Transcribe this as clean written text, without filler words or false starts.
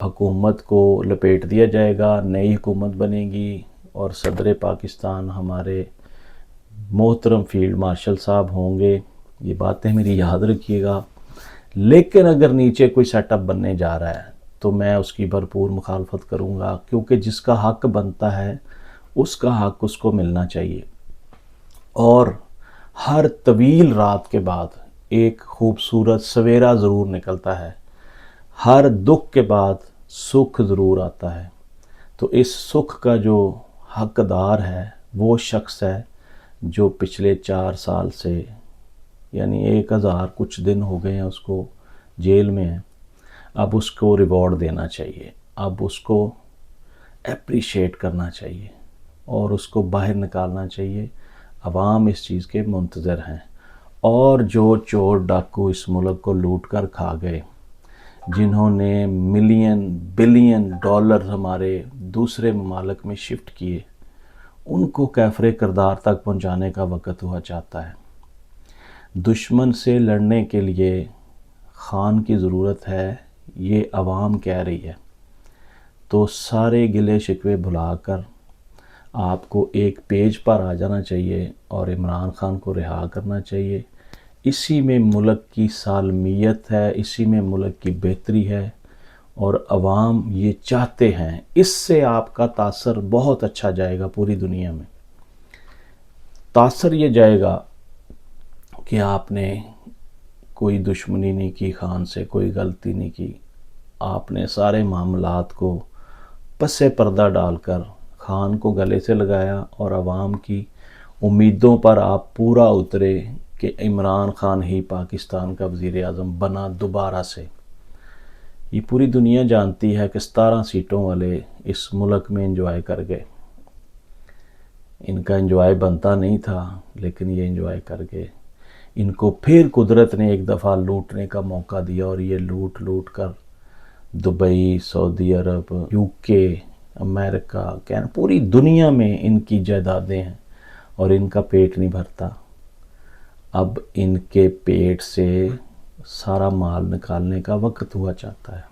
حکومت کو لپیٹ دیا جائے گا، نئی حکومت بنے گی اور صدر پاکستان ہمارے محترم فیلڈ مارشل صاحب ہوں گے. یہ باتیں میری یاد رکھیے گا. لیکن اگر نیچے کوئی سیٹ اپ بننے جا رہا ہے تو میں اس کی بھرپور مخالفت کروں گا، کیونکہ جس کا حق بنتا ہے اس کا حق اس کو ملنا چاہیے. اور ہر طویل رات کے بعد ایک خوبصورت سویرا ضرور نکلتا ہے، ہر دکھ کے بعد سکھ ضرور آتا ہے. تو اس سکھ کا جو حقدار ہے وہ شخص ہے جو پچھلے 4 سال سے، یعنی 1000 کچھ دن ہو گئے ہیں اس کو جیل میں ہے. اب اس کو ریوارڈ دینا چاہیے، اب اس کو اپریشیٹ کرنا چاہیے اور اس کو باہر نکالنا چاہیے. عوام اس چیز کے منتظر ہیں. اور جو چور ڈاکو اس ملک کو لوٹ کر کھا گئے، جنہوں نے ملین بلین ڈالر ہمارے دوسرے ممالک میں شفٹ کیے، ان کو کیفر کردار تک پہنچانے کا وقت ہوا چاہتا ہے. دشمن سے لڑنے کے لیے خان کی ضرورت ہے، یہ عوام کہہ رہی ہے. تو سارے گلے شکوے بھلا کر آپ کو ایک پیج پر آ جانا چاہیے اور عمران خان کو رہا کرنا چاہیے. اسی میں ملک کی سالمیت ہے، اسی میں ملک کی بہتری ہے، اور عوام یہ چاہتے ہیں. اس سے آپ کا تاثر بہت اچھا جائے گا. پوری دنیا میں تاثر یہ جائے گا کہ آپ نے کوئی دشمنی نہیں کی، خان سے کوئی غلطی نہیں کی. آپ نے سارے معاملات کو پس پردہ ڈال کر خان کو گلے سے لگایا اور عوام کی امیدوں پر آپ پورا اترے کہ عمران خان ہی پاکستان کا وزیر اعظم بنا دوبارہ سے. یہ پوری دنیا جانتی ہے کہ 17 سیٹوں والے اس ملک میں انجوائے کر گئے. ان کا انجوائے بنتا نہیں تھا لیکن یہ انجوائے کر گئے. ان کو پھر قدرت نے ایک دفعہ لوٹنے کا موقع دیا اور یہ لوٹ کر دبئی، سعودی عرب، UK، امریکہ، پوری دنیا میں ان کی جائیدادیں ہیں اور ان کا پیٹ نہیں بھرتا. اب ان کے پیٹ سے سارا مال نکالنے کا وقت ہوا چاہتا ہے.